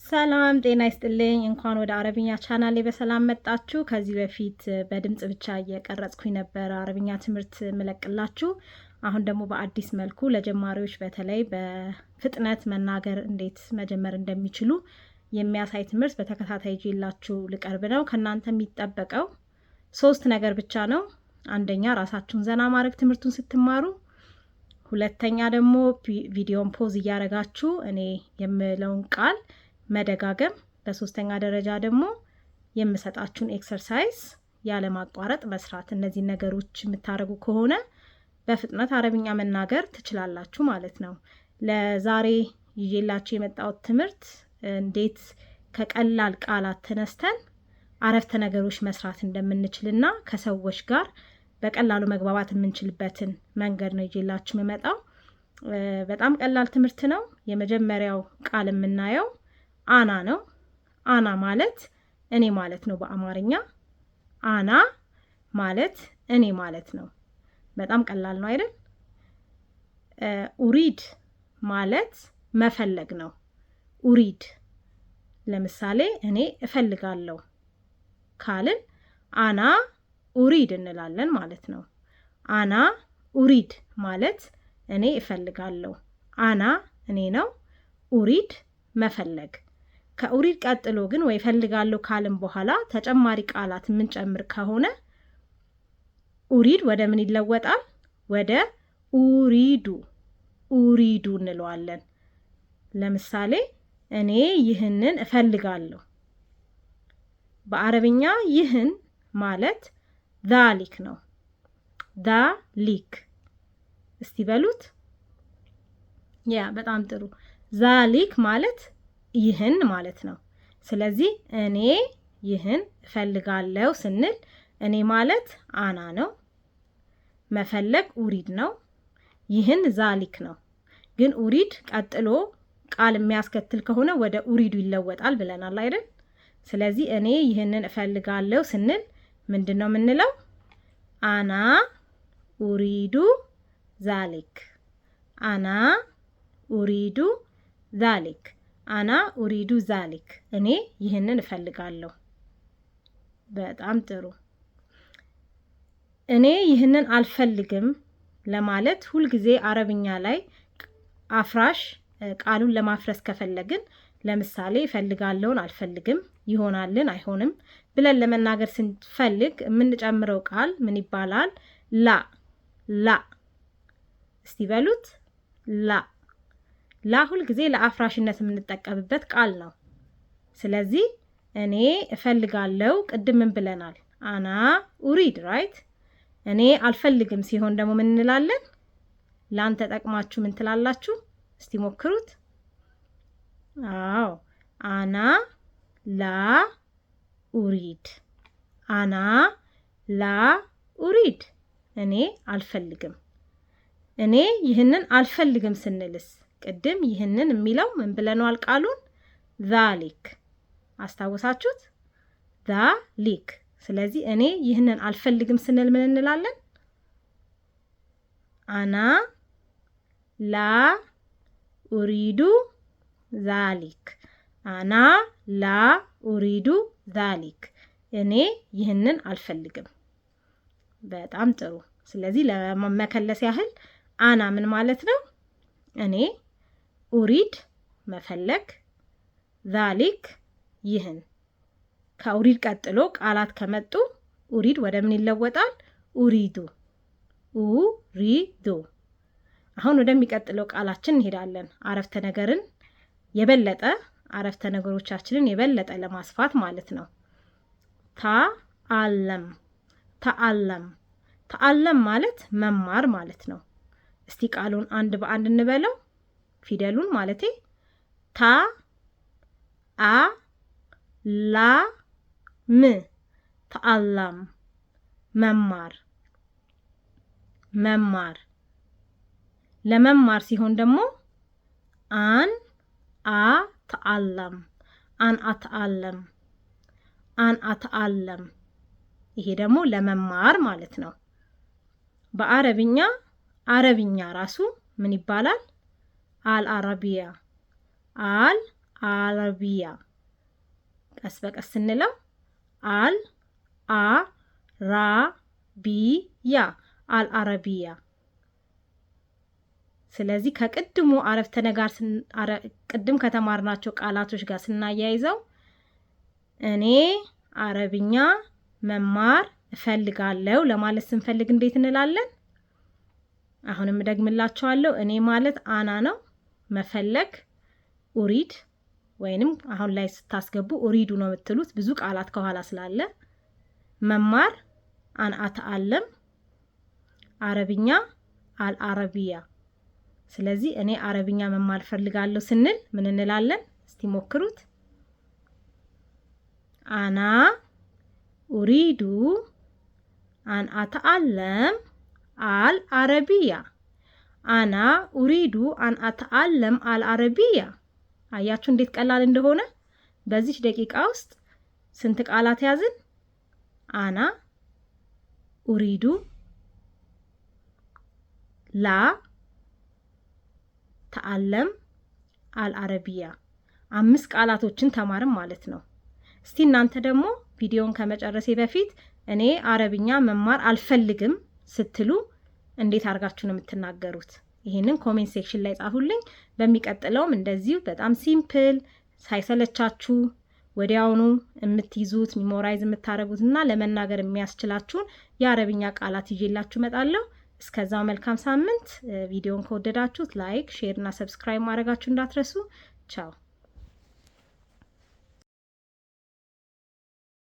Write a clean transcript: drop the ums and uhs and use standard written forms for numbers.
ሰላም ጤና ይስጥልኝ። እንኳን ወደ አረብኛ ቻናሌ በሰላም መጣችሁ። ከዚህ በፊት በድምጽ ብቻ እየቀረጽኩኝ ነበር አረብኛ ትምህርት ምለቅላችሁ። አሁን ደግሞ በአዲስ መልኩ ለጀማሪዎች በተለይ በፍጥነት መናገር እንዴት መጀመር እንደሚችሉ የሚያሳይ ትምህርት በተከታታይ ይዤላችሁ ልቀርብ ነው። ከናንተ የሚጠበቀው 3 ነገር ብቻ ነው። አንደኛ ራሳችሁን ዘና ማድረግ ትምህርቱን ስትማሩ፣ ሁለተኛ ደግሞ ቪዲዮን ፖዝ እያደረጋችሁ እኔ የምለውን ቃል መደጋገም፣ በሶስተኛ ደረጃ ደግሞ የምሰጣችሁን ኤክሰርሳይዝ ያለ ማቋረጥ መስራት። እነዚህ ነገሮች የምታደርጉ ከሆነ በፍጥነት አረብኛ መናገር ትችላላችሁ ማለት ነው። ለዛሬ ይዤላችሁ የመጣሁት ትምህርት እንዴት ከቀላል ቃላት ተነስተን አረፍተ ነገሮች መስራት እንደምንችልና ከሰዎች ጋር በቀላሉ መግባባት የምንችልበትን መንገድ ነው ይዤላችሁ የመጣው። በጣም ቀላል ትምህርት ነው። የመጀመሪያው ቃል የምናየው አና ነው። አና ማለት እኔ ማለት ነው በአማርኛ። አና ማለት እኔ ማለት ነው። በጣም ቀላል ነው አይደል? ኡሪድ ማለት መፈለግ ነው። ኡሪድ ለምሳሌ እኔ እፈልጋለሁ ካልን አና ኡሪድ እንላለን ማለት ነው። አና ኡሪድ ማለት እኔ እፈልጋለሁ። አና እኔ ነው፣ ኡሪድ መፈለግ። ከኡሪድ ቀጥሎ ግን ወይ እፈልጋለሁ ካልን በኋላ ተጨማሪ ቃላት የምንጨምር ከሆነ ኡሪድ ወደ ምን ይለወጣል? ወደ ኡሪዱ ኡሪዱ እንለዋለን። ለምሳሌ እኔ ይህንን እፈልጋለሁ። በአረብኛ ይህን ማለት ዛሊክ ነው። ዛሊክ እስቲ በሉት። ያ በጣም ጥሩ። ዛሊክ ማለት ይህን ማለት ነው። ስለዚህ እኔ ይህን እፈልጋለሁ ስንል እኔ ማለት አና ነው፣ መፈለግ ኡሪድ ነው፣ ይህን ዛሊክ ነው። ግን ኡሪድ ቀጥሎ ቃል የሚያስከትል ከሆነ ወደ ኡሪዱ ይለወጣል ብለናል አይደል? ስለዚህ እኔ ይህንን እፈልጋለሁ ስንል ምንድነው የምንለው? አና ኡሪዱ ዛሊክ። አና ኡሪዱ ዛሊክ። አና ኡሪዱ ዛሊክ። እኔ ይህንን እፈልጋለሁ። በጣም ጥሩ። እኔ ይህንን አልፈልግም ለማለት ሁልጊዜ አረብኛ ላይ አፍራሽ ቃሉን ለማፍረስ ከፈለግን ለምሳሌ እፈልጋለሁን አልፈልግም፣ ይሆናልን አይሆንም ብለን ለመናገር ስንፈልግ የምንጨምረው ቃል ምን ይባላል? ላ ላ። እስቲ በሉት። ላ ላ ሁልጊዜ ለአፍራሽነት የምንጠቀምበት ቃል ነው። ስለዚህ እኔ እፈልጋለሁ ቅድም ምን ብለናል? አና ኡሪድ ራይት። እኔ አልፈልግም ሲሆን ደግሞ ምን እንላለን? ላን ተጠቅማችሁ ምን ትላላችሁ? እስቲ ሞክሩት። አዎ አና ላ ኡሪድ። አና ላ ኡሪድ። እኔ አልፈልግም። እኔ ይህንን አልፈልግም ስንልስ ቅድም ይህንን የሚለው ምን ብለናል? ቃሉን ዛሊክ። አስታውሳችሁት? ዛሊክ። ስለዚህ እኔ ይህንን አልፈልግም ስንል ምን እንላለን? አና ላ ኡሪዱ ዛሊክ። አና ላ ኡሪዱ ዛሊክ። እኔ ይህንን አልፈልግም። በጣም ጥሩ። ስለዚህ ለመከለስ ያህል አና ምን ማለት ነው? እኔ፣ ኡሪድ መፈለግ፣ ዛሊክ ይህን። ከኡሪድ ቀጥሎ ቃላት ከመጡ ኡሪድ ወደ ምን ይለወጣል? ኡሪዱ ኡሪዱ። አሁን ወደሚቀጥለው ቃላችን እንሄዳለን። አረፍተ ነገርን የበለጠ አረፍተ ነገሮቻችንን የበለጠ ለማስፋት ማለት ነው። ተአለም ተአለም ተአለም ማለት መማር ማለት ነው። እስቲ ቃሉን አንድ በአንድ እንበለው። ፊደሉን ማለቴ ታ አ ላ ም ተአላም መማር መማር። ለመማር ሲሆን ደግሞ አን አ ተአለም አን አተአለም አን አተአለም። ይሄ ደግሞ ለመማር ማለት ነው። በአረብኛ አረብኛ ራሱ ምን ይባላል? አልአረቢያ አረቢያ። ቀስ በቀስ ስንለው አል አ ራ ቢ ያ አልአረቢያ። ስለዚህ ከቅድሙ አረፍተ ነገር ቅድም ከተማርናቸው ቃላቶች ጋር ስናያይዘው እኔ አረብኛ መማር እፈልጋለሁ ለማለት ስንፈልግ እንዴት እንላለን? አሁንም ደግምላችኋለሁ። እኔ ማለት አና ነው፣ መፈለግ ኡሪድ፣ ወይንም አሁን ላይ ስታስገቡ ኡሪዱ ነው የምትሉት ብዙ ቃላት ከኋላ ስላለ። መማር አን አተአለም፣ አረብኛ አልአረቢያ። ስለዚህ እኔ አረብኛ መማር ፈልጋለሁ ስንል ምን እንላለን? እስቲ ሞክሩት። አና ኡሪዱ አን አተአለም አልአረቢያ። አና ኡሪዱ አን አተአለም አልአረቢያ። አያችሁ እንዴት ቀላል እንደሆነ። በዚህ ደቂቃ ውስጥ ስንት ቃላት ያዝን? አና ኡሪዱ፣ ላ ተአለም፣ አልአረቢያ። 5 ቃላቶችን ተማርን ማለት ነው። እስቲ እናንተ ደግሞ ቪዲዮን ከመጨረሴ በፊት እኔ አረብኛ መማር አልፈልግም ስትሉ እንዴት አድርጋችሁ ነው የምትናገሩት? ይሄንን ኮሜንት ሴክሽን ላይ ጻፉልኝ። በሚቀጥለውም እንደዚሁ በጣም ሲምፕል ሳይሰለቻችሁ ወዲያውኑ የምትይዙት ሚሞራይዝ የምታረጉትና ለመናገር የሚያስችላችሁን የአረብኛ ቃላት ይዤላችሁ እመጣለሁ። እስከዛው መልካም ሳምንት። ቪዲዮን ከወደዳችሁት ላይክ፣ ሼር እና ሰብስክራይብ ማድረጋችሁ እንዳትረሱ። ቻው።